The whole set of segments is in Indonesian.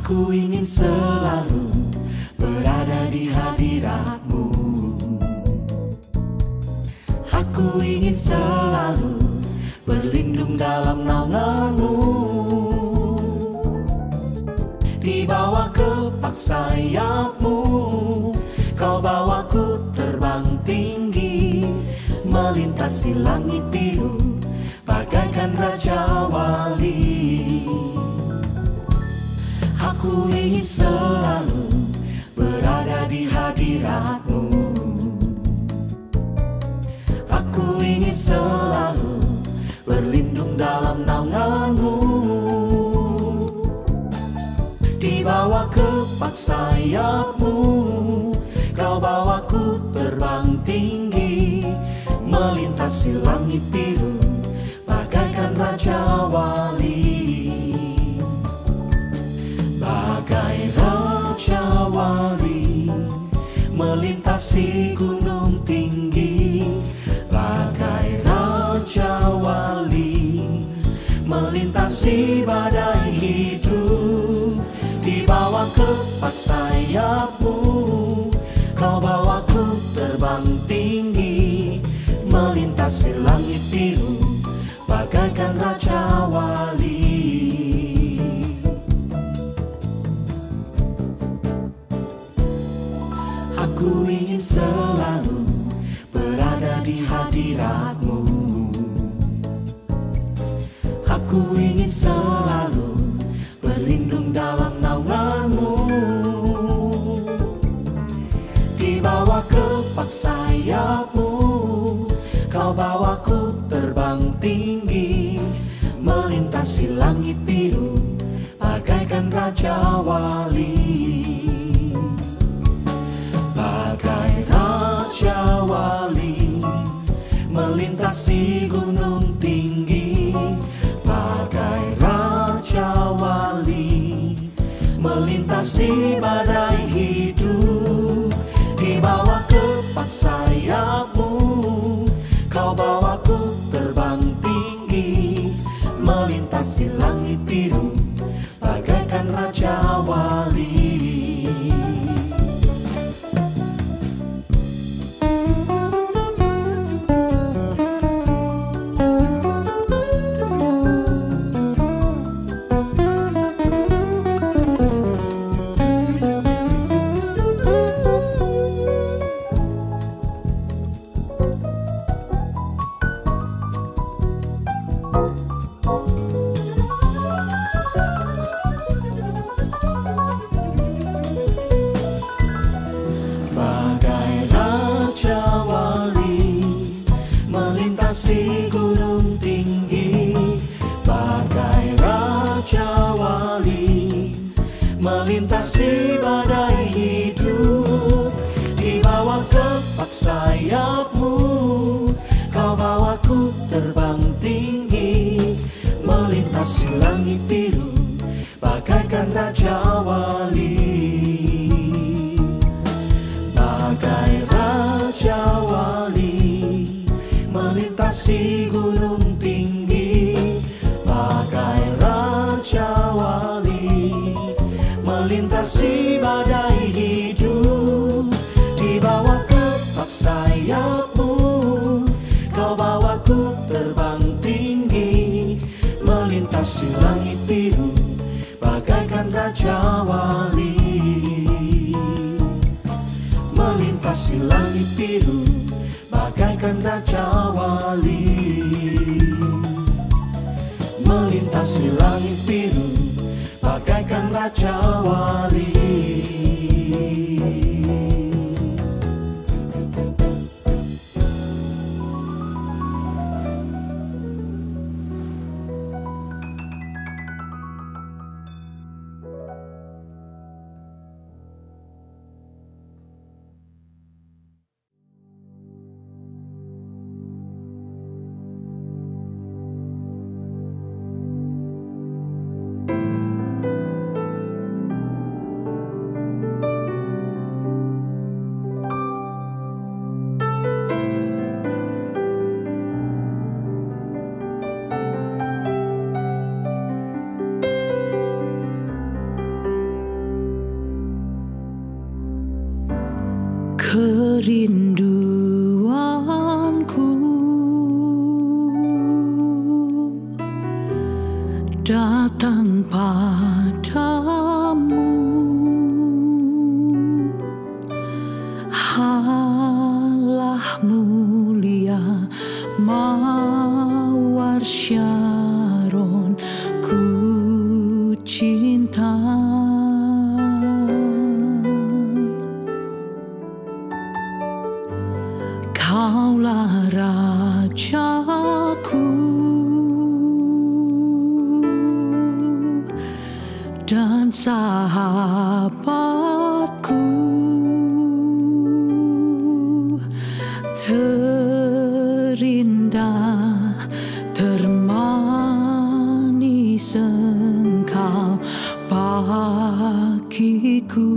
Aku ingin selalu berada di hadirat-Mu. Aku ingin selalu berlindung dalam naungan-Mu. Di bawah kepak sayap-Mu, Kau bawaku terbang tinggi, melintasi langit biru bagaikan Raja Wali. Aku ingin selalu berada di hadirat-Mu. Aku ingin selalu berlindung dalam naungan-Mu. Di bawah kepak sayap-Mu, Kau bawaku terbang tinggi, melintasi langit biru bagaikan Raja Wali. Bagai Raja Wali melintasi gunung tinggi, bagai Raja Wali melintasi badai hidup. Di bawah kepak sayap-Mu, Kau bawaku terbang tinggi, melintasi langit biru bagaikan Raja Wali. Aku ingin selalu berada di hadirat-Mu. Aku ingin selalu berlindung dalam naungan-Mu. Di bawah kepak sayap-Mu, Kau bawaku terbang tinggi, melintasi langit biru bagaikan Raja Wali. Bagai Raja Wali melintasi gunung tinggi, bagai Raja Wali melintasi badai hidup. Di bawah kepak sayap-Mu, Kau bawaku terbang tinggi, melintasi langit biru bagaikan Raja Wali. Melintasi gunung tinggi, bagai Raja Wali melintasi badai hidup. Di bawah kepak sayap-Mu, Kau bawaku terbang tinggi, melintasi langit biru bagaikan Raja Wali. Bagai Raja Wali melintasi gunung tinggi, bagai Raja Wali melintasi badai hidup. Di bawah kepak sayap-Mu, Kau bawaku terbang tinggi, melintasi langit biru bagaikan Raja Wali. Melintasi langit biru bagaikan Raja Wali. Melintasi langit biru bagaikan Raja Wali. kerinduanku datang padamu, Allah mulia mawar Syaron, ku cinta. Kaulah rajaku dan sahabatku, terindah termanis Engkau bagiku.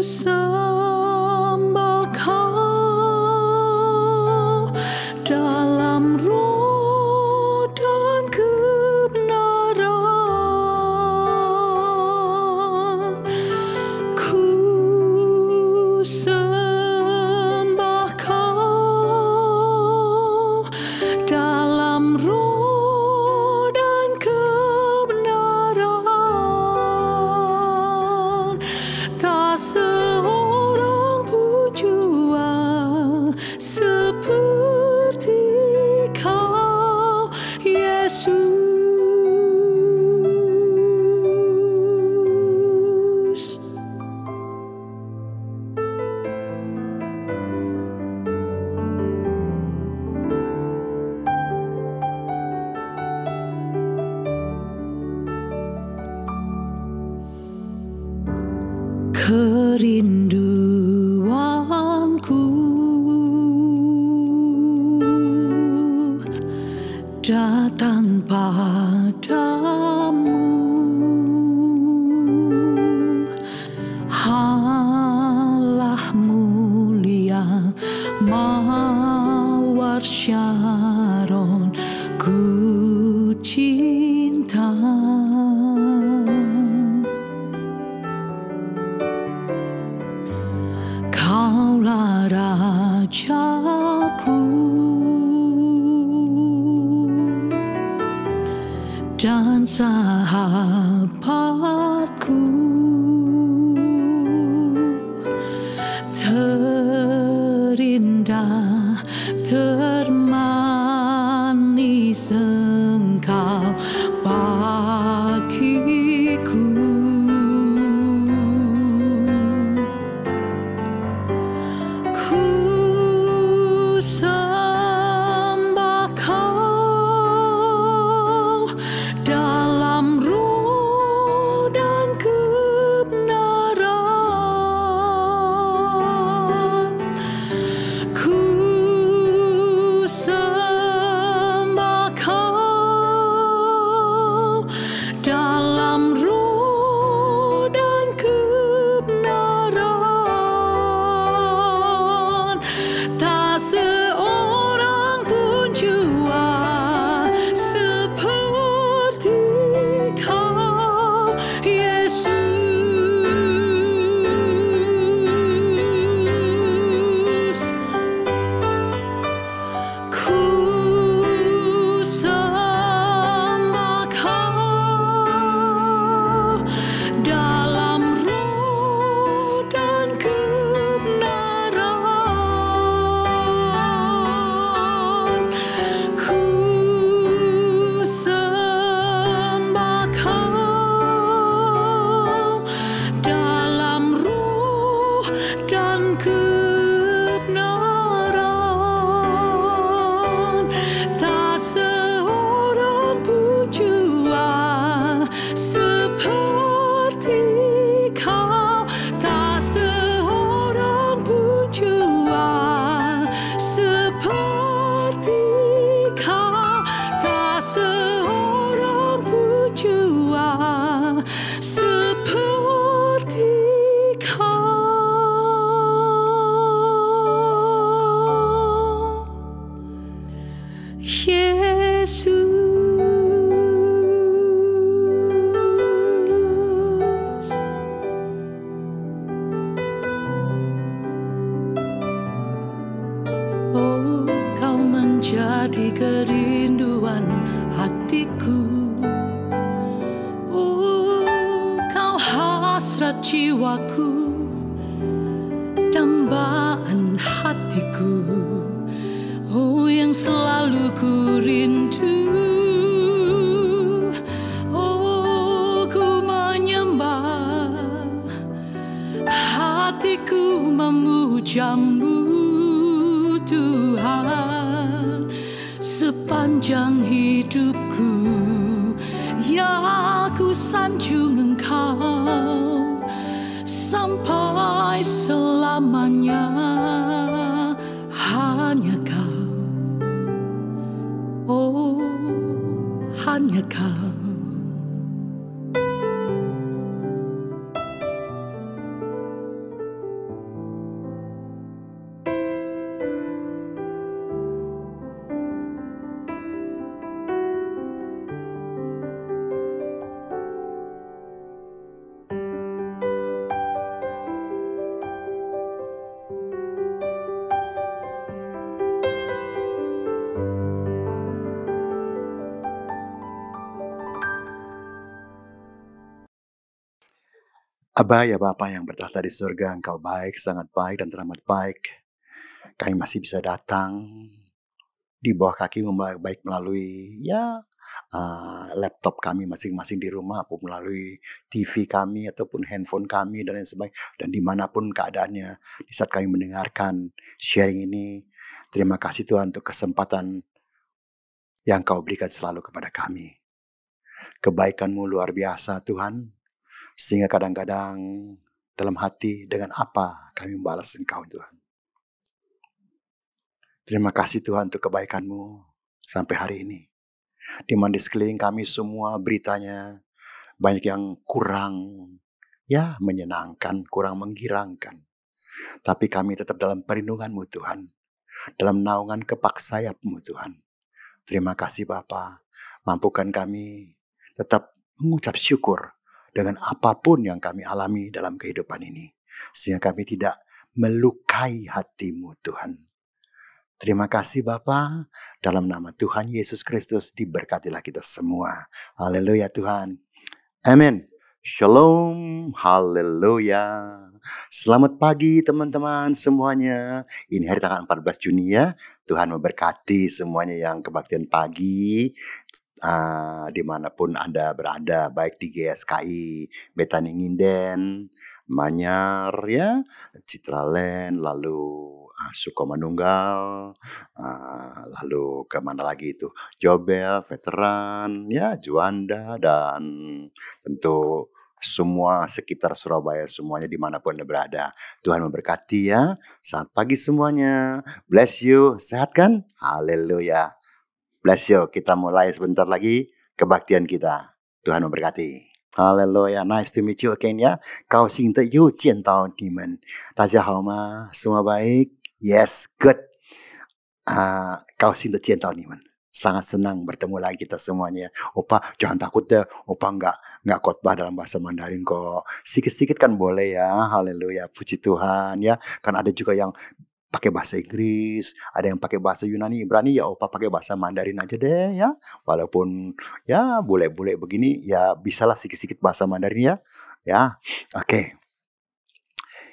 Sembah Kau dalam roh dan kebenaran. Ku sembah Kau dalam roh dan kebenaran. Tak seorang pun jua seperti Kau, Yesus. Kerinduanku datang padamu, Allah mulia mawar Syaron, ku cinta. Kaulah rajaku dan sahabatku, terindah termanis Engkau bagiku. Sembah Kau dalam roh dan kebenaran. Ku sembah Kau dalam roh dan kebenaran. Tak seorang pun jua seperti Kau, Yesus. Ku sembah Kau dalam roh dan kebenaran. Ku sembah Kau dalam roh dan kebenaran. Tak seorang pun jua seperti Kau, tak seorang pun jua seperti Kau, tak seorang pun jua seperti Kau, Yesus. Tuhan hatiku. Oh, kau hasrat jiwaku, dambaan hatiku. Oh, yang selalu ku rindu. Oh, ku menyembah, hatiku memujamu Tuhan. Sepanjang hidupku, ya ku sanjung Engkau sampai selamanya. Hanya Kau, oh hanya Kau. Aba ya Bapa yang bertahta di surga, Engkau baik, sangat baik dan teramat baik. Kami masih bisa datang di bawah kaki-Mu baik melalui laptop kami masing-masing di rumah, ataupun melalui TV kami ataupun handphone kami dan lain sebagainya. Dan dimanapun keadaannya, di saat kami mendengarkan sharing ini, terima kasih Tuhan untuk kesempatan yang Kau berikan selalu kepada kami. Kebaikan-Mu luar biasa Tuhan, sehingga kadang-kadang dalam hati dengan apa kami membalas Engkau Tuhan. Terima kasih Tuhan untuk kebaikan-Mu sampai hari ini. Di mana di sekeliling kami semua beritanya banyak yang kurang menyenangkan, kurang menggirangkan. Tapi kami tetap dalam perlindungan-Mu Tuhan. Dalam naungan kepak sayap-Mu Tuhan. Terima kasih Bapa, mampukan kami tetap mengucap syukur dengan apapun yang kami alami dalam kehidupan ini. Sehingga kami tidak melukai hati-Mu Tuhan. Terima kasih Bapa, dalam nama Tuhan Yesus Kristus diberkatilah kita semua. Haleluya Tuhan. Amin. Shalom. Haleluya. Selamat pagi teman-teman semuanya. Ini hari tanggal 14 Juni ya. Tuhan memberkati semuanya yang kebaktian pagi. Dimanapun Anda berada, baik di GSKI, Betani Nginden, Manyar ya, Citraland, lalu Sukomanunggal, lalu kemana lagi itu, Jobel, Veteran, ya Juanda, dan tentu semua sekitar Surabaya semuanya dimanapun Anda berada. Tuhan memberkati ya. Selamat pagi semuanya. Bless you. Sehat kan? Haleluya. Bless you. Kita mulai sebentar lagi kebaktian kita. Tuhan memberkati. Haleluya. Nice to meet you again ya. 高兴的又见到你们。大家好吗？ Semua baik? Yes, good. 高兴的见到你们。 Sangat senang bertemu lagi kita semuanya. Opa jangan takut deh. Opa nggak khotbah dalam bahasa Mandarin kok. Sedikit-sedikit kan boleh ya. Haleluya. Puji Tuhan ya. Kan ada juga yang pakai bahasa Inggris, ada yang pakai bahasa Yunani, Ibrani, ya Opa pakai bahasa Mandarin aja deh ya. Walaupun ya bule-bule begini ya bisalah sedikit-sedikit bahasa Mandarin ya. Ya, oke.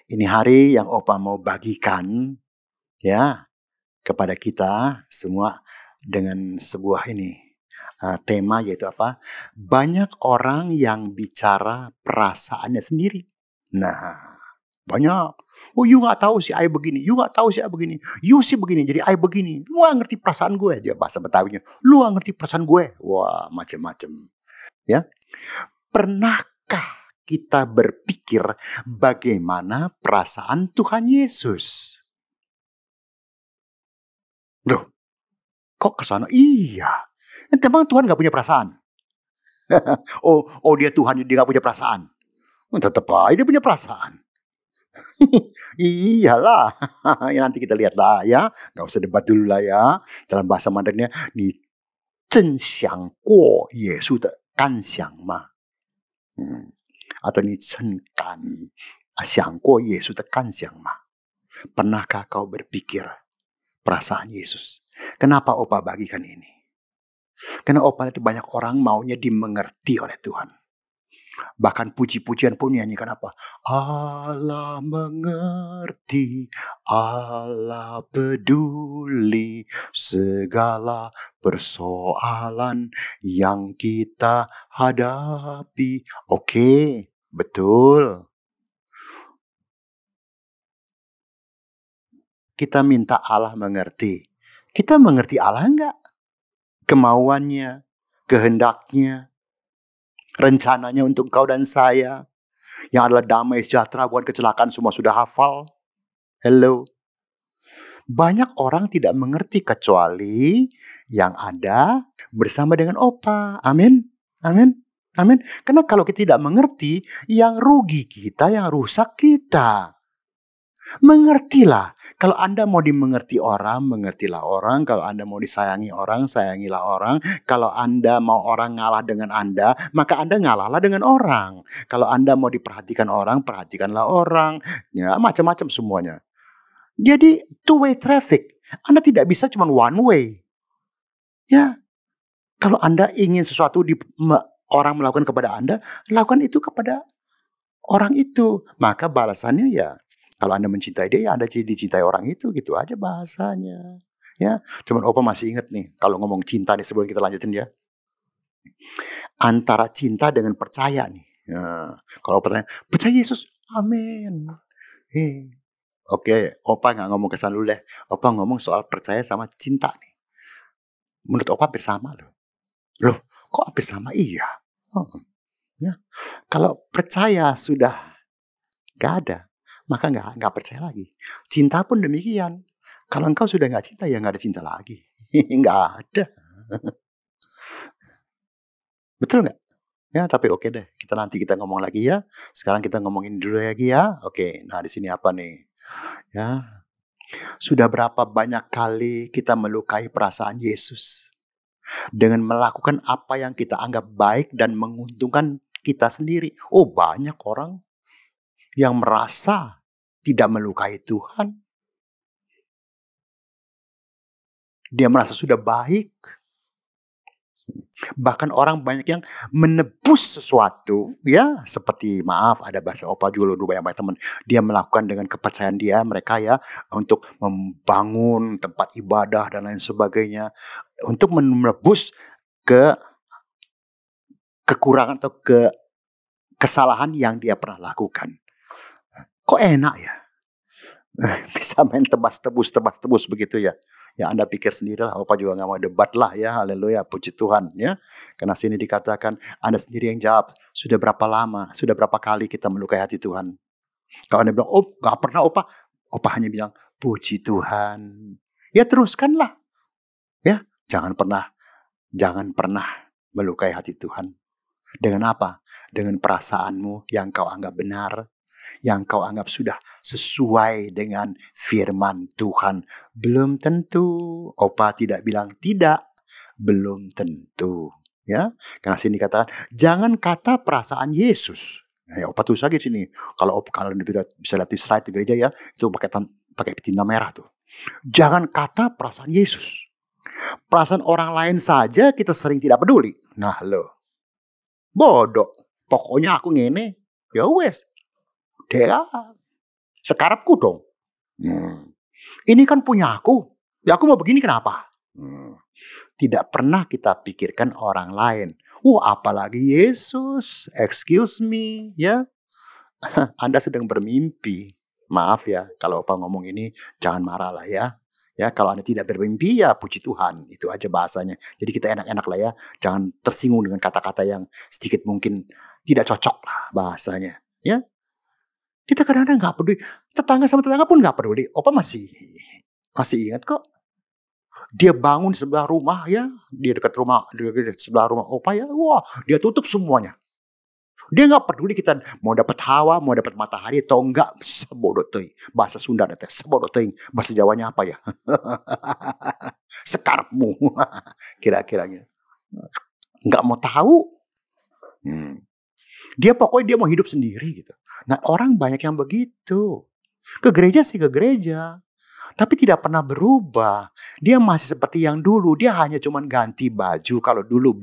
Ini hari yang Opa mau bagikan ya kepada kita semua dengan sebuah tema, yaitu apa? Banyak orang yang bicara perasaannya sendiri. Nah, banyak. Oh, you gak tahu si I begini, you gak tahu si I begini, you sih begini, jadi I begini. Lu gak ngerti perasaan gue aja, bahasa Betawinya. Lu gak ngerti perasaan gue. Wah, macem-macem. Ya. Pernahkah kita berpikir bagaimana perasaan Tuhan Yesus? Loh, kok kesana? Iya. Emang Tuhan gak punya perasaan? oh dia Tuhan, dia gak punya perasaan. Tetap aja dia punya perasaan. Iyalah. Ya, nanti kita lihat lah ya. Gak usah debat dulu lah ya. Dalam bahasa Mandarinnya, ni zhen xiang guo ye su de gan xiang ma. Atau ni chen gan xiang guo ye su de gan xiang ma. Pernahkah kau berpikir perasaan Yesus? Kenapa Opa bagikan ini? Karena opa itu banyak orang maunya dimengerti oleh Tuhan. Bahkan puji-pujian pun nyanyikan apa? Allah mengerti, Allah peduli segala persoalan yang kita hadapi. Oke, betul. Kita minta Allah mengerti. Kita mengerti Allah enggak? Kemauannya, kehendaknya, rencananya untuk engkau dan saya. Yang adalah damai sejahtera, bukan kecelakaan, semua sudah hafal. Hello. Banyak orang tidak mengerti kecuali yang ada bersama dengan opa. Amin. Amin. Amin. Karena kalau kita tidak mengerti, yang rugi kita, yang rusak kita. Mengertilah. Kalau Anda mau dimengerti orang, mengertilah orang. Kalau Anda mau disayangi orang, sayangilah orang. Kalau Anda mau orang ngalah dengan Anda, maka Anda ngalahlah dengan orang. Kalau Anda mau diperhatikan orang, perhatikanlah orang. Ya, macam-macam semuanya. Jadi two-way traffic. Anda tidak bisa cuma one way. Ya. Kalau Anda ingin sesuatu orang melakukan kepada Anda, lakukan itu kepada orang itu. Maka balasannya ya, kalau Anda mencintai dia, ya Anda dicintai orang itu, gitu aja bahasanya. Ya, cuman opa masih ingat nih, kalau ngomong cinta nih sebelum kita lanjutin ya. Antara cinta dengan percaya nih. Ya, kalau opa tanya, percaya Yesus? Amin. Oke, opa nggak ngomong kesan dulu deh. Opa ngomong soal percaya sama cinta nih. Menurut opa hampir sama loh. Loh, kok hampir sama? Iya. Ya, kalau percaya sudah nggak ada, maka nggak percaya lagi. Cinta pun demikian. Kalau engkau sudah nggak cinta, ya nggak ada cinta lagi. Nggak ada. Betul nggak? Ya, tapi oke deh. Nanti kita ngomong lagi ya. Sekarang kita ngomongin dulu lagi ya. Oke, nah di sini apa nih? Ya, sudah berapa banyak kali kita melukai perasaan Yesus dengan melakukan apa yang kita anggap baik dan menguntungkan kita sendiri. Oh, banyak orang yang merasa tidak melukai Tuhan. Dia merasa sudah baik. Bahkan orang banyak yang menebus sesuatu, ya, seperti maaf, ada bahasa opa juga dulu banyak teman. Dia melakukan dengan kepercayaan dia, mereka ya, untuk membangun tempat ibadah dan lain sebagainya, untuk menebus kekurangan atau kesalahan yang dia pernah lakukan. Kok enak ya? Bisa main tebas-tebus begitu ya. Ya Anda pikir sendirilah, opa juga gak mau debat lah ya, haleluya, puji Tuhan ya. Karena sini dikatakan, Anda sendiri yang jawab, sudah berapa lama, sudah berapa kali kita melukai hati Tuhan. Kalau Anda bilang, oh gak pernah opa hanya bilang, puji Tuhan. Ya teruskanlah. Ya, jangan pernah melukai hati Tuhan. Dengan apa? Dengan perasaanmu yang kau anggap benar, yang kau anggap sudah sesuai dengan firman Tuhan. Belum tentu. Opa tidak bilang tidak. Belum tentu. Ya, karena sini katakan, jangan kata perasaan Yesus. Ya, opa tulis lagi sini. Kalau kalian bisa lihat di slide di gereja ya, itu pakai tinta merah tuh. Jangan kata perasaan Yesus. Perasaan orang lain saja kita sering tidak peduli. Nah lo, bodoh. Pokoknya aku ngene, ya wes. Dia sekarapku dong. Ini kan punya aku. Ya aku mau begini kenapa? Tidak pernah kita pikirkan orang lain. Apalagi Yesus. Excuse me, ya. Anda sedang bermimpi. Maaf ya, kalau opa ngomong ini jangan marah lah ya. Ya, kalau Anda tidak bermimpi ya puji Tuhan. Itu aja bahasanya. Jadi kita enak-enak lah ya. Jangan tersinggung dengan kata-kata yang sedikit mungkin tidak cocok lah bahasanya. Ya. Kita kadang-kadang gak peduli. Tetangga sama tetangga pun gak peduli. Opa masih ingat kok. Dia bangun di sebelah rumah ya. Dia dekat sebelah rumah opa ya. Wah, dia tutup semuanya. Dia gak peduli kita mau dapat hawa, mau dapat matahari atau enggak. Sebodoh teuing. Bahasa Sunda nanti. Sebodoh teuing. Bahasa Jawanya apa ya? Sekarapmu. Kira-kiranya. Gak mau tahu. Dia pokoknya dia mau hidup sendiri gitu. Nah orang banyak yang begitu. Ke gereja sih ke gereja. Tapi tidak pernah berubah. Dia masih seperti yang dulu. Dia hanya cuman ganti baju. Kalau dulu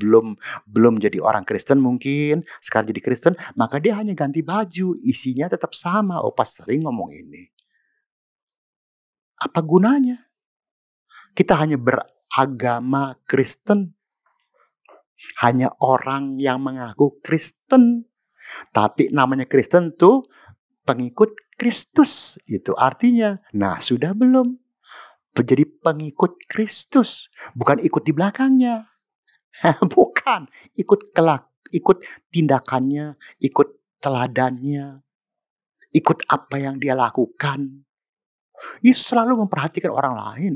belum jadi orang Kristen mungkin, sekarang jadi Kristen, maka dia hanya ganti baju. Isinya tetap sama. Opa sering ngomong ini. Apa gunanya? Kita hanya beragama Kristen. Hanya orang yang mengaku Kristen. Tapi namanya Kristen tuh pengikut Kristus. Itu artinya. Nah, sudah belum? Jadi pengikut Kristus. Bukan ikut di belakangnya. Bukan. Ikut tindakannya. Ikut teladannya. Ikut apa yang dia lakukan. Yesus selalu memperhatikan orang lain.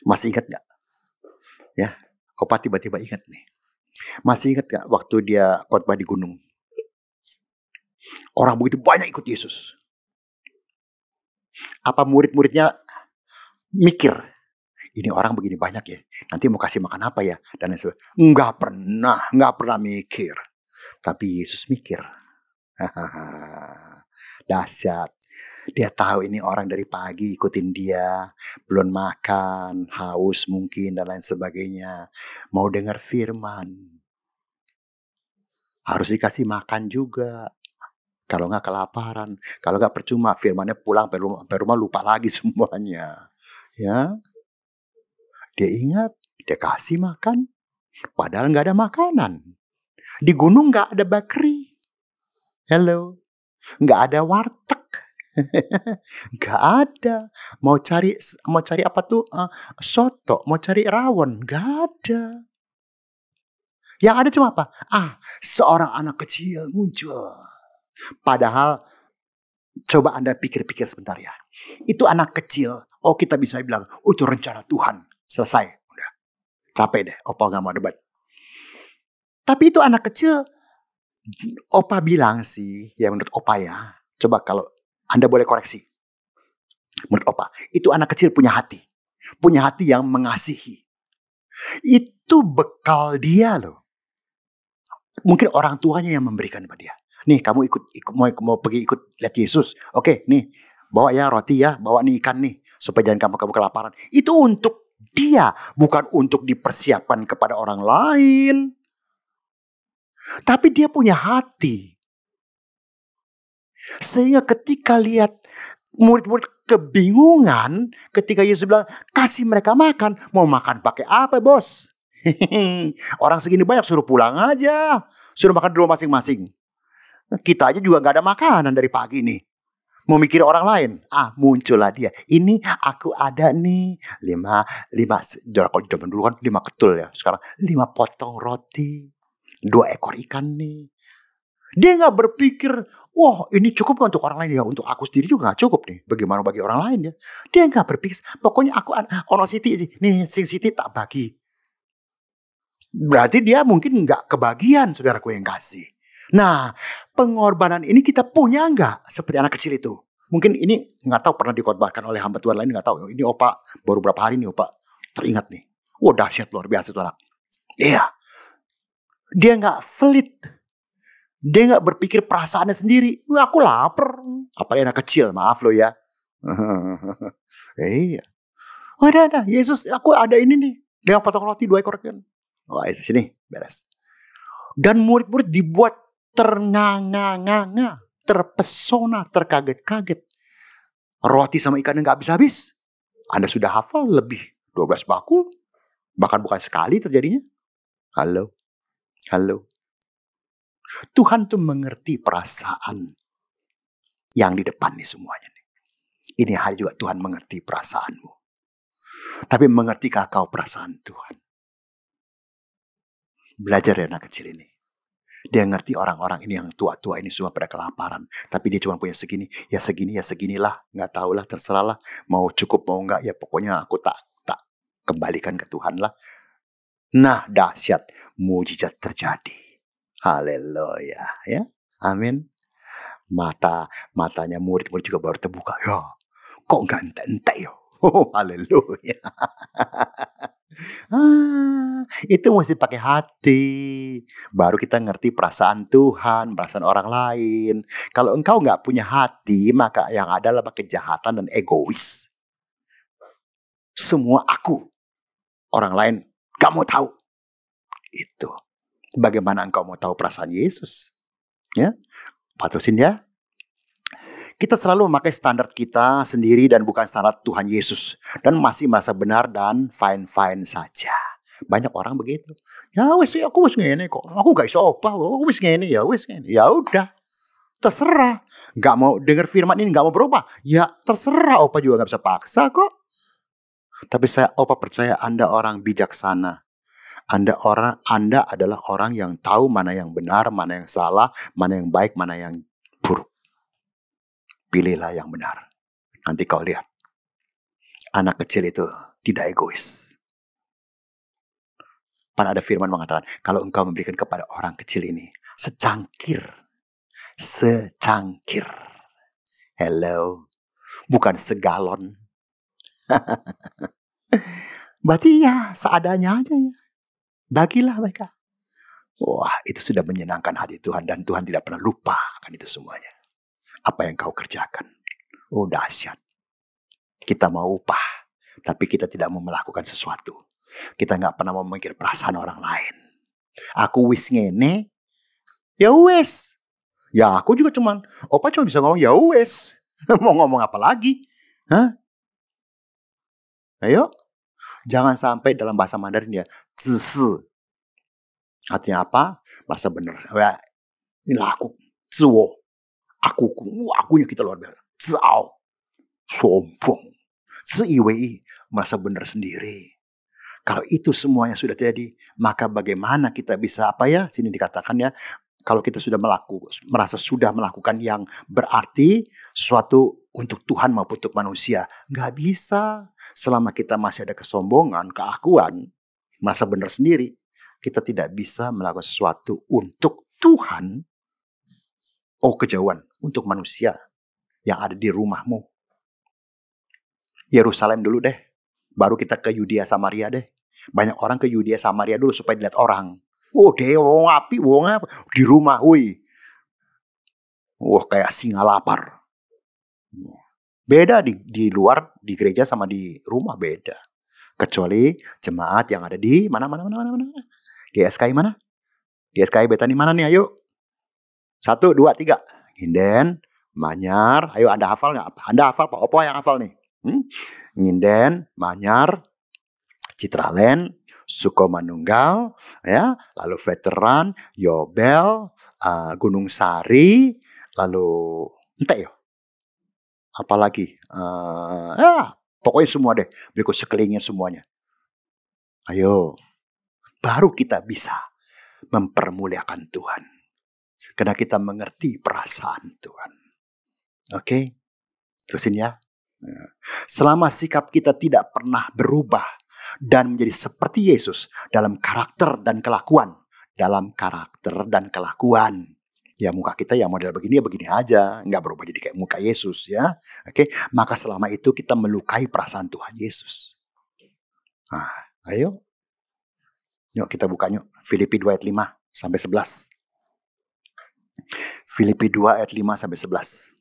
Masih ingat gak? Ya, Opa tiba-tiba ingat nih. Masih ingat gak waktu dia khotbah di gunung? Orang begitu banyak ikut Yesus. Apa murid-muridnya mikir, ini orang begini banyak ya, nanti mau kasih makan apa ya? Dan lain sebagainya. Nggak pernah mikir. Tapi Yesus mikir. Dahsyat. Dia tahu ini orang dari pagi ikutin dia, belum makan, haus mungkin dan lain sebagainya. Mau dengar firman. Harus dikasih makan juga. Kalau nggak kelaparan, kalau nggak percuma firmannya pulang sampai rumah lupa lagi semuanya. Ya, dia ingat, dia kasih makan, padahal nggak ada makanan. Di gunung nggak ada bakery, nggak ada warteg, nggak ada. Mau cari apa tuh? Soto, mau cari rawon, nggak ada. Yang ada cuma apa? Seorang anak kecil muncul. Padahal coba Anda pikir-pikir sebentar ya. Itu anak kecil. Oh, kita bisa bilang, itu rencana Tuhan. Selesai. Udah. Capek deh. Opa gak mau debat. Tapi itu anak kecil. Opa bilang sih. Ya menurut Opa ya. Coba kalau Anda boleh koreksi. Menurut Opa. Itu anak kecil punya hati. Punya hati yang mengasihi. Itu bekal dia loh. Mungkin orang tuanya yang memberikan kepada dia. Nih kamu mau pergi ikut lihat Yesus. Oke, nih bawa ya roti ya, bawa nih ikan nih supaya jangan kamu kelaparan. Itu untuk dia, bukan untuk dipersiapkan kepada orang lain. Tapi dia punya hati. Sehingga ketika lihat murid-murid kebingungan ketika Yesus bilang kasih mereka makan, mau makan pakai apa bos? Orang segini banyak suruh pulang aja, suruh makan di rumah masing-masing. Kita aja juga gak ada makanan dari pagi nih. Mau mikir orang lain. Muncullah dia. Ini aku ada nih 5 kalau zaman dulu kan 5 ketul ya. Sekarang 5 potong roti, 2 ekor ikan nih. Dia gak berpikir, wah ini cukup untuk orang lain ya. Untuk aku sendiri juga gak cukup nih. Bagaimana bagi orang lain ya. Dia gak berpikir, pokoknya aku ono Siti nih, sing Siti tak bagi. Berarti dia mungkin gak kebagian saudaraku yang kasih. Nah, pengorbanan ini kita punya nggak seperti anak kecil itu? Mungkin ini nggak tahu pernah dikhotbahkan oleh hamba Tuhan lain, nggak tahu. Ini Opa baru berapa hari nih Opa teringat nih. Wah dahsyat luar biasa tuh anak. Iya, dia nggak pelit, dia nggak berpikir perasaannya sendiri. Aku lapar, apalagi anak kecil, maaf lo ya. Iya, ada Yesus, aku ada ini nih, 5 potong roti 2 ekor ikan. Sini beres. Dan murid-murid dibuat ternganga-nganga, terpesona, terkaget-kaget. Roti sama ikannya gak habis-habis. Anda sudah hafal lebih 12 bakul. Bahkan bukan sekali terjadinya. Halo. Tuhan tuh mengerti perasaan yang di depan nih semuanya. Ini hari juga Tuhan mengerti perasaanmu. Tapi mengertikah kau perasaan Tuhan? Belajar dari anak kecil ini. Dia ngerti orang-orang ini yang tua-tua ini semua pada kelaparan. Tapi dia cuma punya segini. Ya seginilah. Nggak tahu lah, terserah lah. Mau cukup mau nggak. Ya pokoknya aku tak kembalikan ke Tuhan lah. Nah dahsyat. Mujizat terjadi. Haleluya. Ya, amin. Matanya murid-murid juga baru terbuka. Ya, kok nggak entek-entek ya. Haleluya. Itu mesti pakai hati. Baru kita ngerti perasaan Tuhan, perasaan orang lain. Kalau engkau gak punya hati, maka yang ada adalah kejahatan dan egois. Semua aku. Orang lain gak mau tahu. Itu. Bagaimana engkau mau tahu perasaan Yesus? Ya, patusin ya. Kita selalu memakai standar kita sendiri dan bukan standar Tuhan Yesus. Dan masih merasa benar dan fine-fine saja. Banyak orang begitu. Ya wis, aku wis ngene kok. Aku gak iso apa, aku wis ngene ya wis ngene. Ya udah. Terserah. Gak mau dengar firman ini, gak mau berubah. Ya terserah, Opa juga gak bisa paksa kok. Tapi Opa percaya Anda orang bijaksana. Anda adalah orang yang tahu mana yang benar, mana yang salah, mana yang baik, mana yang buruk. Pilihlah yang benar. Nanti kau lihat. Anak kecil itu tidak egois. Pada ada firman mengatakan, kalau engkau memberikan kepada orang kecil ini secangkir. Hello. Bukan segalon. Berarti ya seadanya aja ya. Bagilah mereka. Wah, itu sudah menyenangkan hati Tuhan. Dan Tuhan tidak pernah lupa akan itu semuanya. Apa yang kau kerjakan. Oh dahsyat. Kita mau upah. Tapi kita tidak mau melakukan sesuatu. Kita gak pernah mau memikir perasaan orang lain. Aku wis ngene. Ya wis. Ya aku juga Opa cuma bisa ngomong ya wis. Mau ngomong apa lagi? Hah? Ayo. Jangan sampai dalam bahasa Mandarin ya. Zisi. Artinya apa? Bahasa benar. Inilah aku. Ziwo. Akunya kita luar biasa. Ziao. Sombong. Ziwei. Merasa benar sendiri. Kalau itu semuanya sudah terjadi, maka bagaimana kita bisa sini dikatakan ya, kalau kita sudah merasa sudah melakukan yang berarti sesuatu untuk Tuhan maupun untuk manusia. Nggak bisa. Selama kita masih ada kesombongan, keakuan, merasa benar sendiri, kita tidak bisa melakukan sesuatu untuk Tuhan. Oh kejauhan, untuk manusia yang ada di rumahmu. Yerusalem dulu deh. Baru kita ke Yudea Samaria deh. Banyak orang ke Yudea Samaria dulu supaya dilihat orang. Oh dia wong api, wong apa di rumah, woi. Wah kayak singa lapar. Beda di luar, di gereja sama di rumah beda. Kecuali jemaat yang ada di mana. GSKI mana? GSKI Betani mana nih? Ayo. 1, 2, 3. Nginden, Manyar. Ayo Anda hafal nggak? Anda hafal Pak? Apa yang hafal nih? Nginden, Manyar, Citraland, Sukomanunggal, ya, lalu Veteran, Yobel, Gunung Sari, lalu entah ya, apalagi, pokoknya semua deh, berikut sekelilingnya semuanya. Ayo, baru kita bisa mempermuliakan Tuhan, karena kita mengerti perasaan Tuhan. Oke, terusin ya. Selama sikap kita tidak pernah berubah dan menjadi seperti Yesus dalam karakter dan kelakuan. Ya muka kita yang model begini ya begini aja. Nggak berubah jadi kayak muka Yesus ya. Oke, maka selama itu kita melukai perasaan Tuhan Yesus. Ayo. Yuk kita buka yuk. Filipi 2 ayat 5 sampai 11. Filipi 2 ayat 5 sampai 11.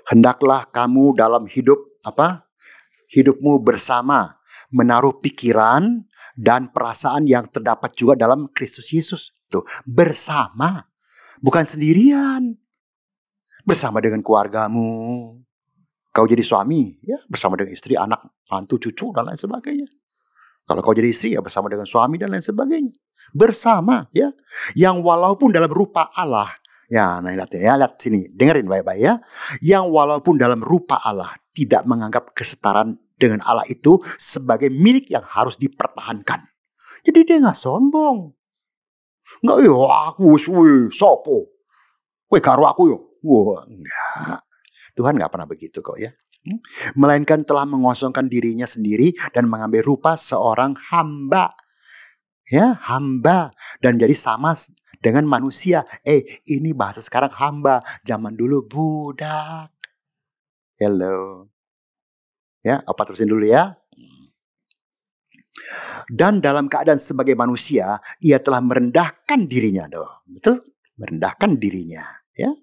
Hendaklah kamu dalam hidupmu bersama menaruh pikiran dan perasaan yang terdapat juga dalam Kristus Yesus. Tuh, bersama, bukan sendirian. Bersama dengan keluargamu. Kau jadi suami, ya bersama dengan istri, anak, mantu, cucu dan lain sebagainya. Kalau kau jadi istri ya bersama dengan suami dan lain sebagainya. Bersama ya, yang walaupun dalam rupa Allah. Ya, nah lihat sini, dengerin baik-baik ya. Yang walaupun dalam rupa Allah tidak menganggap kesetaraan dengan Allah itu sebagai milik yang harus dipertahankan. Jadi dia nggak sombong. Nggak, aku sopo. Karo aku yo. Wah, enggak. Tuhan nggak pernah begitu kok ya. Melainkan telah mengosongkan dirinya sendiri dan mengambil rupa seorang hamba. Ya, hamba. Dan jadi sama dengan manusia. Ini bahasa sekarang hamba. Zaman dulu budak. Hello. Ya, apa terusin dulu ya. Dan dalam keadaan sebagai manusia, ia telah merendahkan dirinya. Betul? Merendahkan dirinya. Ya.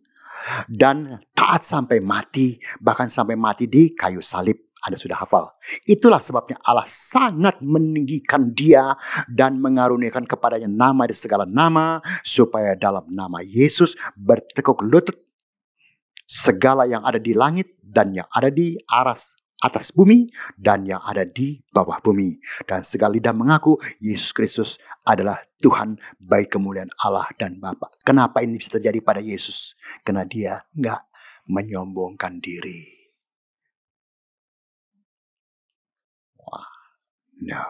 Dan taat sampai mati. Bahkan sampai mati di kayu salib. Anda sudah hafal. Itulah sebabnya Allah sangat meninggikan dia dan mengaruniakan kepadanya nama di segala nama, supaya dalam nama Yesus bertekuk lutut segala yang ada di langit dan yang ada di atas bumi dan yang ada di bawah bumi. Dan segala lidah mengaku Yesus Kristus adalah Tuhan bagi kemuliaan Allah dan Bapa. Kenapa ini bisa terjadi pada Yesus? Karena dia nggak menyombongkan diri. Wah, no.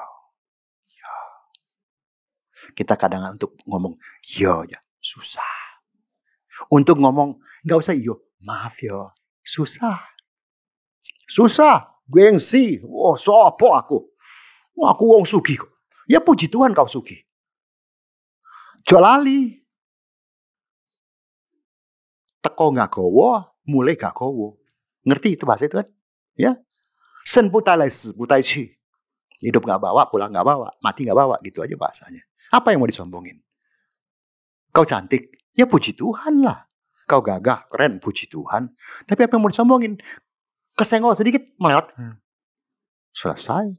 Kita kadang untuk ngomong yo ya susah. Untuk ngomong nggak usah yo, maaf yo, susah. Susah, gengsi. Oh, sopo aku. Aku wong sugih kok. Ya puji Tuhan kau sugih. Jolali. Teko nggak gowo, mulai gak gowo. Ngerti itu bahasa itu kan? Ya. Sen putai les, putai ci. Hidup gak bawa, pulang gak bawa, mati gak bawa. Gitu aja bahasanya. Apa yang mau disombongin? Kau cantik, ya puji Tuhan lah. Kau gagah, keren, puji Tuhan. Tapi apa yang mau disombongin? Kesenggol sedikit, melewat. Selesai.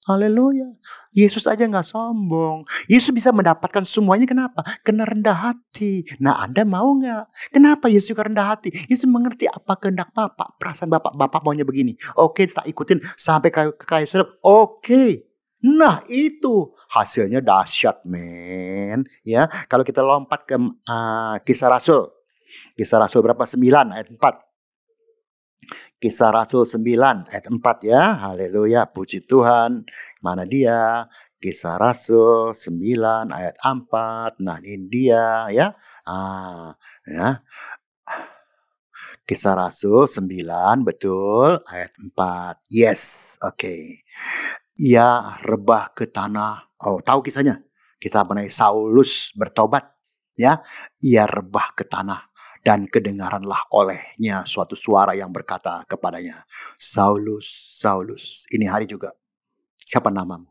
Haleluya. Yesus aja gak sombong. Yesus bisa mendapatkan semuanya kenapa? Karena rendah hati. Nah, Anda mau gak? Kenapa Yesus juga rendah hati? Yesus mengerti apa kehendak Bapak. Perasaan Bapak maunya begini. Oke, tak ikutin sampai ke kayu salib. Oke. Nah, itu hasilnya dahsyat, men. Ya, kalau kita lompat ke Kisah Rasul. Kisah Rasul berapa? 9 ayat 4. Kisah Rasul 9 ayat 4 ya. Haleluya, puji Tuhan. Mana dia? Kisah Rasul 9 ayat 4. Nah, ini dia ya. Ya. Kisah Rasul 9 betul ayat 4. Yes, oke. Ia rebah ke tanah. Oh, tahu kisahnya? Kita mengenai Saulus bertobat ya. Ia rebah ke tanah. Dan kedengaranlah olehnya suatu suara yang berkata kepadanya, Saulus, Saulus. Ini hari juga. Siapa namamu?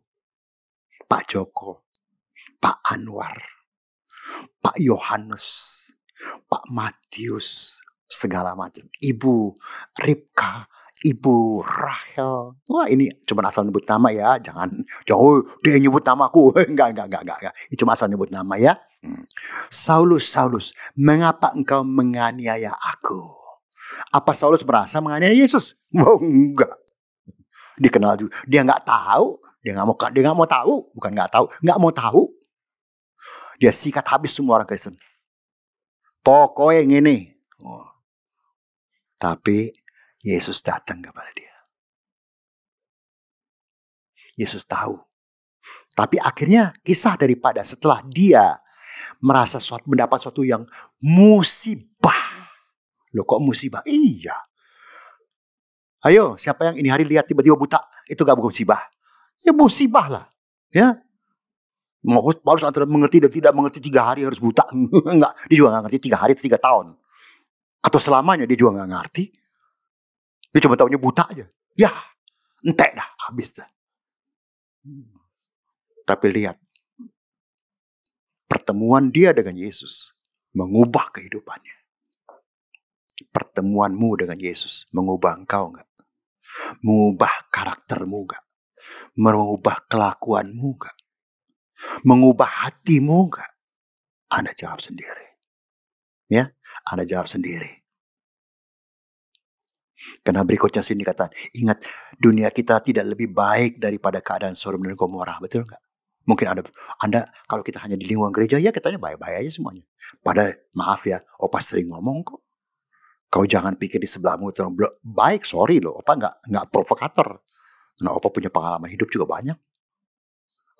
Pak Joko, Pak Anwar, Pak Yohanes, Pak Matius, segala macam. Ibu Ribka, Ibu Rahel. Wah, ini cuma asal nyebut nama ya. Jangan jauh dia nyebut namaku. Enggak. Ini cuma asal nyebut nama ya. Saulus, Saulus, mengapa engkau menganiaya aku? Apa Saulus merasa menganiaya Yesus? Oh, enggak. Dikenal juga. Dia nggak tahu. Dia nggak mau tahu. Bukan nggak tahu. Nggak mau tahu. Dia sikat habis semua orang Kristen. Pokoknya ini. Oh. Tapi Yesus datang kepada dia. Yesus tahu. Tapi akhirnya kisah daripada setelah dia merasa mendapat sesuatu yang musibah. Loh, kok musibah? Iya. Ayo, siapa yang ini hari lihat tiba-tiba buta? Itu gak musibah. Ya musibah lah. Ya. Paulus antara mengerti dan tidak mengerti 3 hari harus buta. Enggak, dia juga gak ngerti 3 hari 3 tahun. Atau selamanya dia juga gak ngerti. Dia cuma tahunya buta aja. Ya, entek dah, habis dah. Tapi lihat, pertemuan dia dengan Yesus mengubah kehidupannya. Pertemuanmu dengan Yesus mengubah engkau enggak? Mengubah karaktermu enggak? Mengubah kelakuanmu enggak? Mengubah hatimu enggak? Anda jawab sendiri. Ya, Anda jawab sendiri. Karena berikutnya sini kata, ingat dunia kita tidak lebih baik daripada keadaan Sodom dan Gomora, betul enggak? Mungkin Anda kalau kita hanya di lingkungan gereja ya katanya baik-baik aja semuanya. Padahal maaf ya, Opa sering ngomong kok. Kau jangan pikir di sebelahmu baik, sorry loh, Opa nggak provokator. Nah, Opa punya pengalaman hidup juga banyak.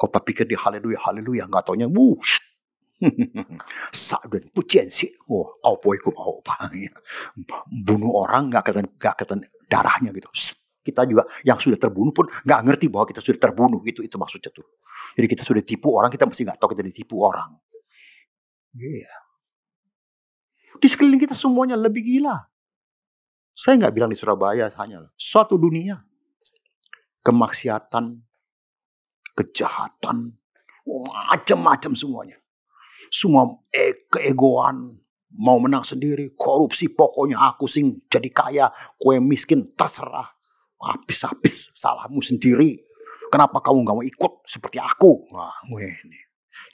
Opa pikir di haleluya, nggak taunya Sadan pujian sih. Oh, apa itu Opa? Bunuh orang nggak kelihatan darahnya gitu. Kita juga yang sudah terbunuh pun nggak ngerti bahwa kita sudah terbunuh. Itu maksudnya tuh. Jadi kita sudah tipu orang, kita mesti nggak tahu kita ditipu orang. Iya. Yeah. Di sekeliling kita semuanya lebih gila. Saya nggak bilang di Surabaya hanya suatu dunia. Kemaksiatan, kejahatan, macam-macam semuanya. Semua keegoan, mau menang sendiri, korupsi, pokoknya aku sing jadi kaya, kowe miskin, terserah. habis-habis salahmu sendiri. Kenapa kamu gak mau ikut seperti aku? Wah, ini.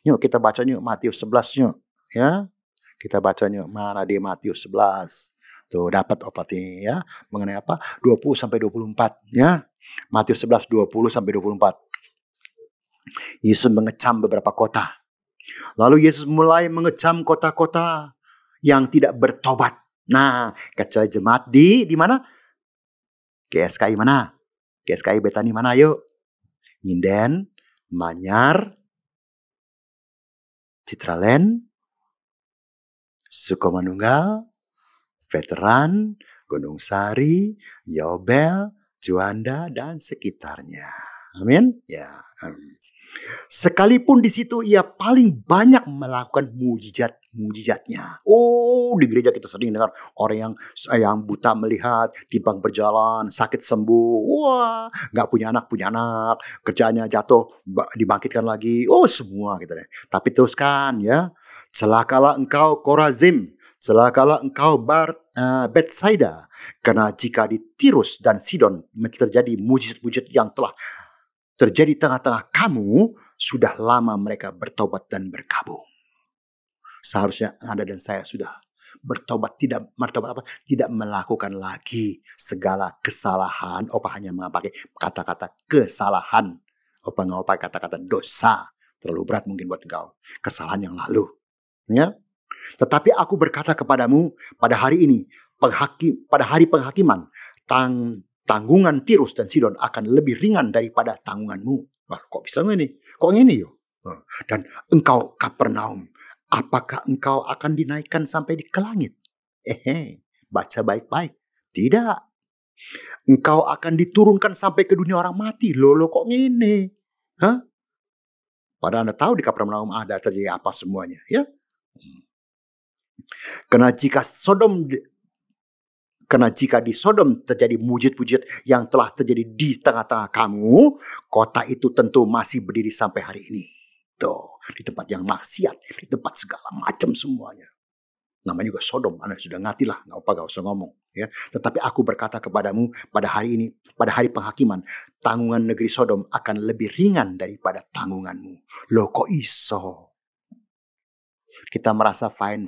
Yuk kita baca yuk Matius 11 yuk. Ya, kita baca yuk. Mana di Matius 11? Tuh dapat obatnya ya. Mengenai apa? 20 sampai 24 ya. Matius 11 20 sampai 24. Yesus mengecam beberapa kota. Lalu Yesus mulai mengecam kota-kota yang tidak bertobat. Nah, kecuali jemaat di mana? GSKI mana? GSKI Betani mana yuk? Nginden, Manyar, Citraland, Sukomanunggal, Veteran, Gunung Sari, Yobel, Juanda, dan sekitarnya. Amin. Ya. Sekalipun di situ ia paling banyak melakukan mujizatnya. Oh, di gereja kita sering dengar orang yang buta melihat, timpang berjalan, sakit sembuh. Wah, nggak punya anak, kerjaannya jatuh, dibangkitkan lagi. Oh, semua gitu deh. Tapi teruskan ya. Celakalah engkau Korazim, celakalah engkau Betsaida, karena jika di Tirus dan Sidon terjadi mujizat-mujizat yang telah terjadi tengah-tengah kamu, sudah lama mereka bertobat dan berkabung. Seharusnya Anda dan saya sudah bertobat, tidak melakukan lagi segala kesalahan. Opa hanya memakai kata-kata kesalahan. Opa nggak pakai kata-kata dosa. Terlalu berat mungkin buat engkau. Kesalahan yang lalu. Ya. Tetapi aku berkata kepadamu pada hari ini, pada hari penghakiman, tanggungan Tirus dan Sidon akan lebih ringan daripada tanggunganmu. Wah, kok bisa ini? Kok ini yuk? Dan engkau Kapernaum, apakah engkau akan dinaikkan sampai ke langit? Baca baik-baik. Tidak. Engkau akan diturunkan sampai ke dunia orang mati. Loh kok ini? Hah? Padahal Anda tahu di Kapernaum ada terjadi apa semuanya, ya? Karena jika di Sodom terjadi mujizat-mujizat yang telah terjadi di tengah-tengah kamu, kota itu tentu masih berdiri sampai hari ini. Tuh, di tempat yang maksiat, di tempat segala macam semuanya. Namanya juga Sodom, Anda sudah ngerti lah, gak usah ngomong. Ya. Tetapi aku berkata kepadamu pada hari ini, pada hari penghakiman, tanggungan negeri Sodom akan lebih ringan daripada tanggunganmu. Loh kok iso? Kita merasa fine.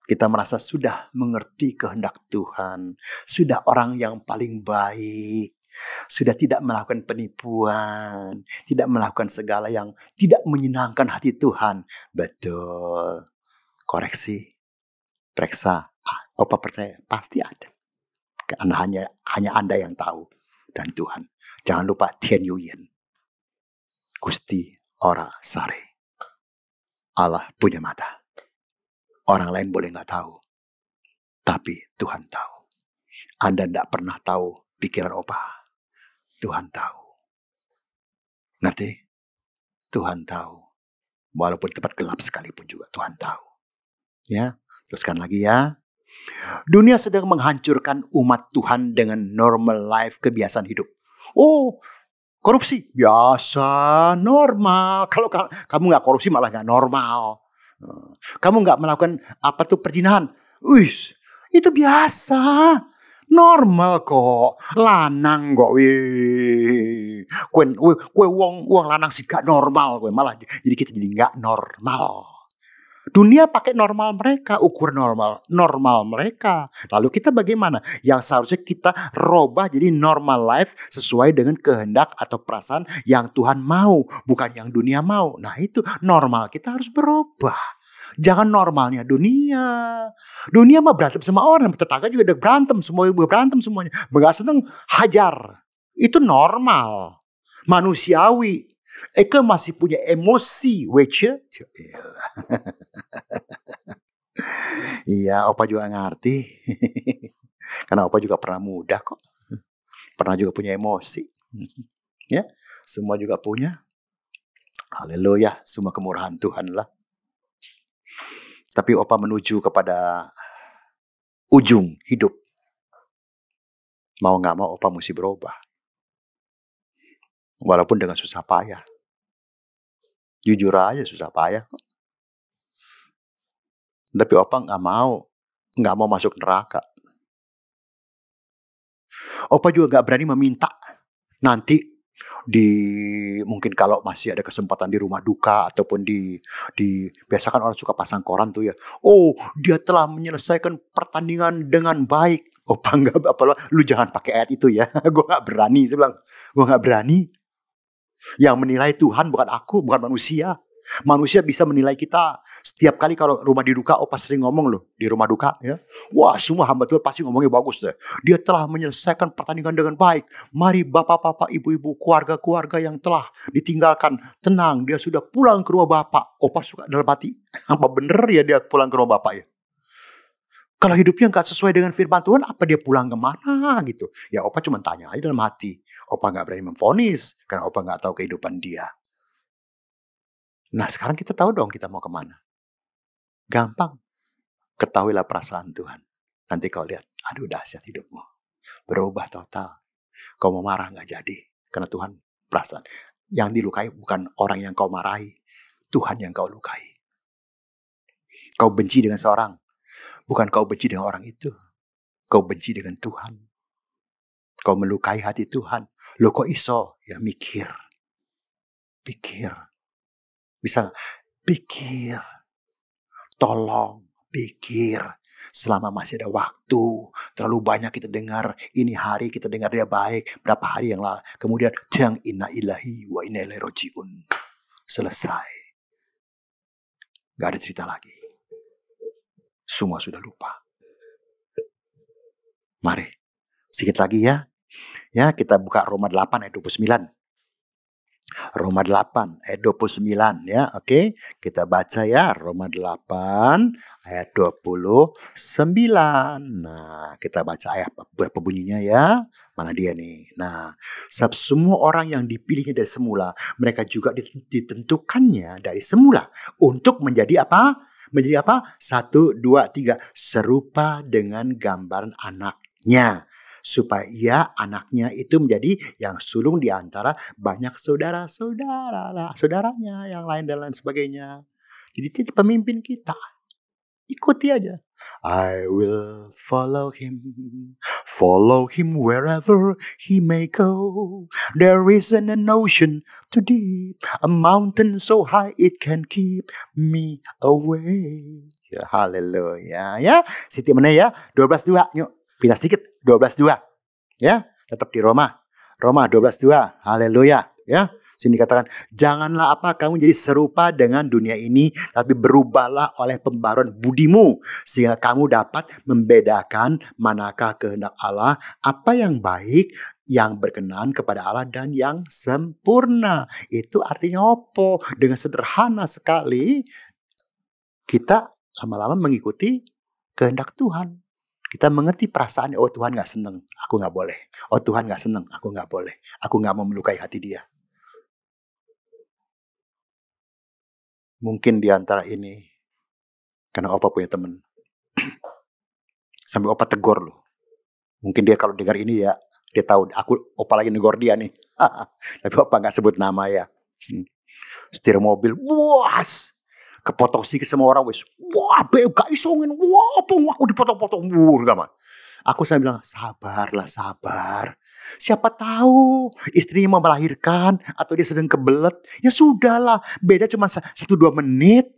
Kita merasa sudah mengerti kehendak Tuhan. Sudah orang yang paling baik. Sudah tidak melakukan penipuan. Tidak melakukan segala yang tidak menyenangkan hati Tuhan. Betul. Koreksi. Periksa. Opa percaya. Pasti ada. Karena hanya Anda yang tahu. Dan Tuhan. Jangan lupa Tian Yuyen. Gusti ora sare. Allah punya mata. Orang lain boleh gak tahu. Tapi Tuhan tahu. Anda tidak pernah tahu pikiran opa. Tuhan tahu. Ngerti? Tuhan tahu. Walaupun tempat gelap sekalipun juga Tuhan tahu. Ya, teruskan lagi ya. Dunia sedang menghancurkan umat Tuhan dengan normal life, kebiasaan hidup. Oh, korupsi. Biasa, normal. Kalau kamu gak korupsi malah gak normal. Kamu gak melakukan perzinahan. Itu biasa. Normal kok. Lanang kok. Kue wong lanang sih gak normal. Malah jadi kita jadi gak normal. Dunia pakai normal mereka, ukuran normal mereka. Lalu kita bagaimana? Yang seharusnya kita robah jadi normal life sesuai dengan kehendak atau perasaan yang Tuhan mau, bukan yang dunia mau. Nah itu normal kita harus berubah. Jangan normalnya dunia. Dunia mah berantem sama orang, tetangga juga udah berantem, semuanya. Begas seneng hajar. Itu normal, manusiawi. Eka masih punya emosi, wece. Iya, opa juga ngerti. Karena opa juga pernah muda kok. Pernah juga punya emosi. Ya, semua juga punya. Haleluya, semua kemurahan Tuhan lah. Tapi opa menuju kepada ujung hidup. Mau gak mau opa mesti berubah. Walaupun dengan susah payah. Jujur aja susah payah kok. Tapi opa gak mau masuk neraka. Opa juga gak berani meminta. Nanti mungkin kalau masih ada kesempatan di rumah duka ataupun biasakan orang suka pasang koran tuh ya. Oh, dia telah menyelesaikan pertandingan dengan baik. Opa enggak apa, lu jangan pakai ayat itu ya. Gue gak berani, saya bilang. Gue gak berani. Yang menilai Tuhan bukan aku, bukan manusia. Manusia bisa menilai kita. Setiap kali kalau rumah diduka, Opa sering ngomong loh di rumah duka ya. Wah, semua hamba Tuhan pasti ngomongnya bagus deh. Dia telah menyelesaikan pertandingan dengan baik. Mari bapak-bapak, ibu-ibu, keluarga-keluarga yang telah ditinggalkan, tenang, dia sudah pulang ke rumah bapak. Opa suka dalam hati, apa bener ya dia pulang ke rumah bapak ya? Kalau hidupnya gak sesuai dengan firman Tuhan, apa dia pulang kemana gitu? Ya Opa cuma tanya aja dalam hati. Opa gak berani memvonis, karena Opa gak tahu kehidupan dia. Nah sekarang kita tahu dong kita mau kemana. Gampang. Ketahuilah perasaan Tuhan. Nanti kau lihat, aduh dahsyat hidupmu. Berubah total. Kau mau marah gak jadi. Karena Tuhan perasaan. Yang dilukai bukan orang yang kau marahi. Tuhan yang kau lukai. Kau benci dengan seorang. Bukan kau benci dengan orang itu. Kau benci dengan Tuhan. Kau melukai hati Tuhan. Lo kok iso? Ya mikir. Pikir. Bisa pikir. Tolong pikir. Selama masih ada waktu. Terlalu banyak kita dengar. Ini hari kita dengar dia baik. Berapa hari yang lalu. Kemudian. Jang inna ilahi wa inna ilaihi roji'un. Selesai. Gak ada cerita lagi. Semua sudah lupa. Mari. Sedikit lagi ya. Ya, kita buka Roma 8 ayat 29. Roma 8 ayat 29 ya. Oke, kita baca ya Roma 8 ayat 29. Nah, kita baca ayat apa bunyinya ya? Mana dia nih? Nah, semua orang yang dipilihnya dari semula, mereka juga ditentukannya dari semula untuk menjadi apa? Menjadi apa? 1, 2, 3 serupa dengan gambaran anaknya. Supaya ia anaknya itu menjadi yang sulung di antara banyak saudaranya yang lain dan lain sebagainya. Jadi dia pemimpin kita. Ikuti aja. I will follow him wherever he may go. There isn't an ocean too deep, a mountain so high it can keep me away. Ya, haleluya ya. Siti mana ya? 12:2 yuk. Pindah sedikit 12:2 ya, tetap di Roma 12:2. Haleluya ya. Sini dikatakan janganlah kamu jadi serupa dengan dunia ini, tapi berubahlah oleh pembaruan budimu sehingga kamu dapat membedakan manakah kehendak Allah, apa yang baik, yang berkenan kepada Allah dan yang sempurna. Itu artinya apa? Dengan sederhana sekali kita lama-lama mengikuti kehendak Tuhan. Kita mengerti perasaan, oh Tuhan gak seneng, aku gak boleh. Oh Tuhan gak seneng, aku gak boleh. Aku gak mau melukai hati dia. Mungkin di antara ini, karena Opa punya teman. Sampai Opa tegur loh. Mungkin dia kalau dengar ini ya, dia tahu Opa lagi negor dia nih. Tapi Opa gak sebut nama ya. Setir mobil, buas. Kepotong sedikit sama orang wis. Wah, gak isongin. Wah, aku dipotong-potong. Gaman. Aku saya bilang, sabarlah, sabar. Siapa tahu istrinya mau melahirkan atau dia sedang kebelet. Ya sudahlah, beda cuma 1-2 menit.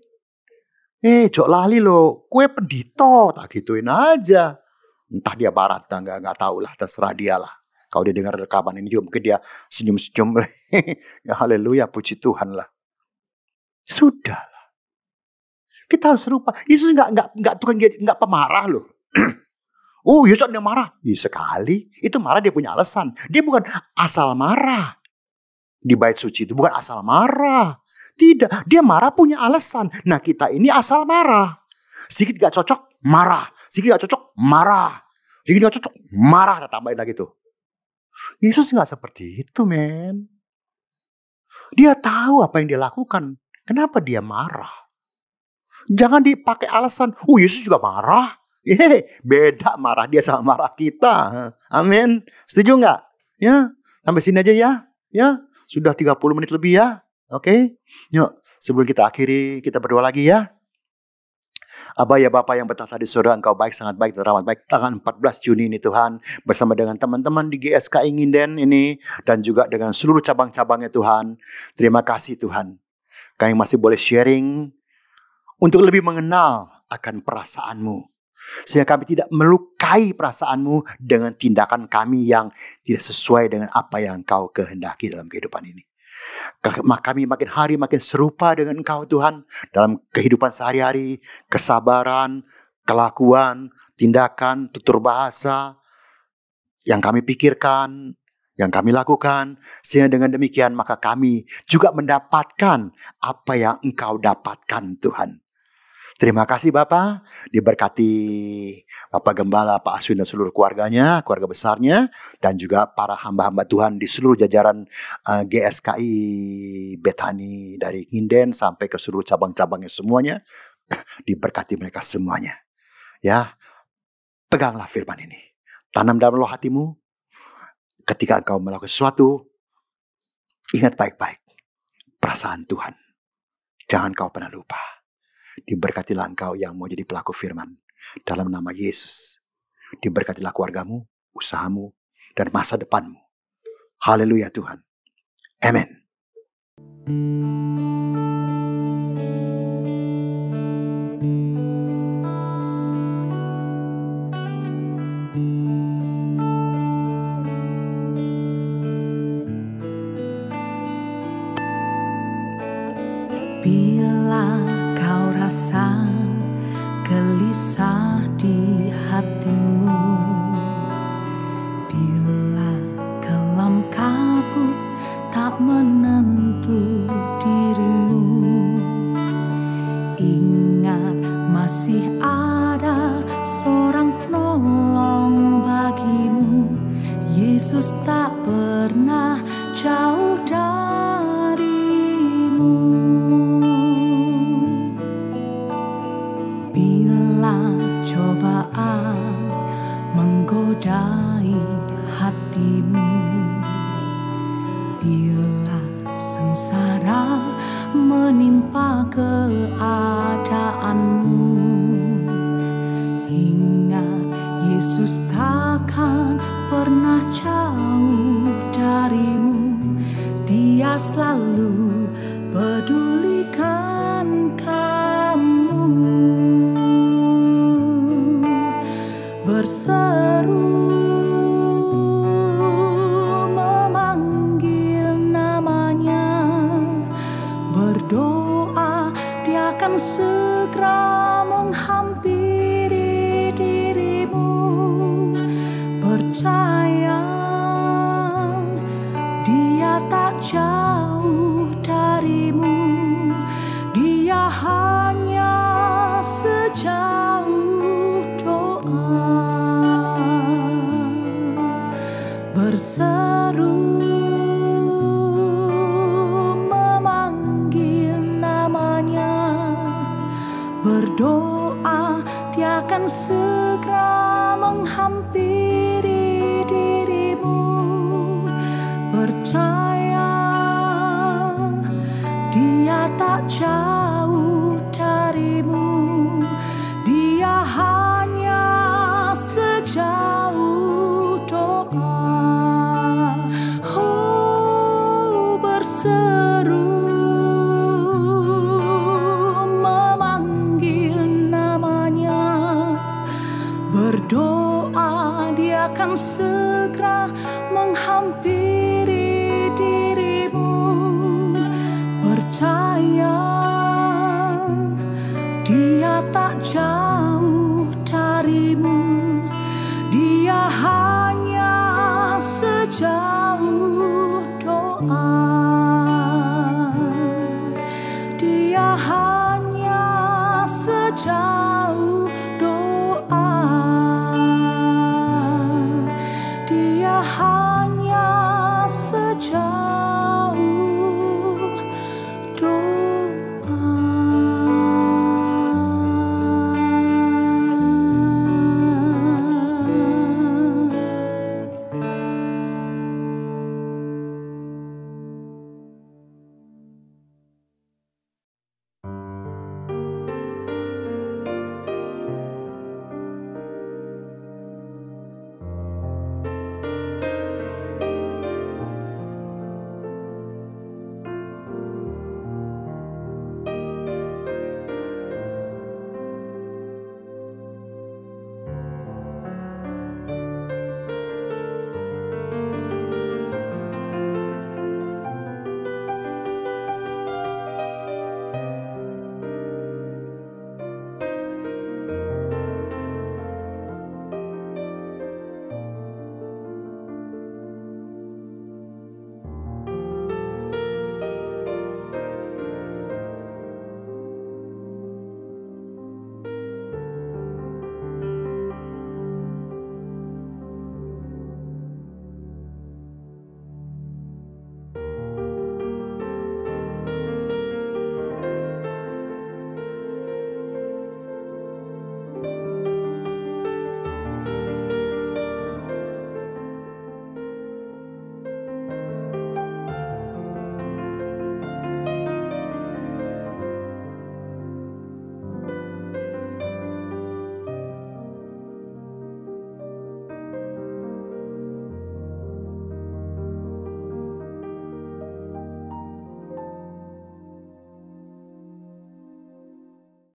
Jok lali lo, kue pendito, tak gituin aja. Entah dia barat, enggak tahu lah, terserah dia lah. Kalau dia dengar rekaman ini juga mungkin dia senyum-senyum. Ya haleluya, puji Tuhan lah. Sudahlah. Kita harus serupa. Yesus enggak tukang enggak pemarah loh. Oh, Yesus ada marah. Ya, sekali. Itu marah dia punya alasan. Dia bukan asal marah. Di bait suci itu bukan asal marah. Tidak, dia marah punya alasan. Nah, kita ini asal marah. Sedikit gak cocok, marah. Sedikit gak cocok, marah. Sedikit gak cocok, marah. Tambahin lagi tuh. Yesus gak seperti itu, men. Dia tahu apa yang dia lakukan. Kenapa dia marah? Jangan dipakai alasan, oh Yesus juga marah. Beda marah dia sama marah kita. Amin. Setuju gak? Ya, sampai sini aja ya. Ya, sudah 30 menit lebih ya. Oke. Yuk, sebelum kita akhiri, kita berdoa lagi ya. Abah ya Bapak yang bertata di surga, Engkau baik, sangat baik, teramat baik. Tanggal 14 Juni ini Tuhan, bersama dengan teman-teman di GSKI Nginden ini, dan juga dengan seluruh cabang-cabangnya Tuhan. Terima kasih Tuhan, kami masih boleh sharing untuk lebih mengenal akan perasaanmu. Sehingga kami tidak melukai perasaanmu dengan tindakan kami yang tidak sesuai dengan apa yang Engkau kehendaki dalam kehidupan ini. Kami makin hari makin serupa dengan Engkau Tuhan, dalam kehidupan sehari-hari, kesabaran, kelakuan, tindakan, tutur bahasa yang kami pikirkan, yang kami lakukan. Sehingga dengan demikian maka kami juga mendapatkan apa yang Engkau dapatkan Tuhan. Terima kasih Bapak, diberkati Bapak Gembala, Pak Aswin dan seluruh keluarganya, keluarga besarnya, dan juga para hamba-hamba Tuhan di seluruh jajaran GSKI Bethani dari Nginden sampai ke seluruh cabang-cabangnya semuanya. Diberkati mereka semuanya. Ya, peganglah firman ini. Tanam dalam loh hatimu. Ketika engkau melakukan sesuatu, ingat baik-baik perasaan Tuhan. Jangan kau pernah lupa. Diberkatilah engkau yang mau jadi pelaku firman. Dalam nama Yesus. Diberkatilah keluargamu, usahamu, dan masa depanmu. Haleluya Tuhan. Amin. Bila kau rasa gelisah di hatimu, bila kelam kabut tak menentu dirimu, ingat masih ada seorang penolong bagimu. Yesus tak pernah jauh darimu. Cobaan menggodai hatimu, bila sengsara menimpa keadaanmu, ingat Yesus takkan pernah jauh darimu. Dia selalu pedulikan kamu. Berseru memanggil namanya, berdoa dia akan segera menghampiri dirimu. Percaya dia tak jauh darimu, dia hanya sejauh doa. Berseru memanggil namanya, berdoa dia akan segera menghampiri dirimu. Percaya dia tak jauh darimu, dia hanya sejauh doa. Berseru memanggil namanya, berdoa dia akan segera menghampiri dirimu. Percaya dia tak jauh darimu, dia hanya sejauh doa. Dia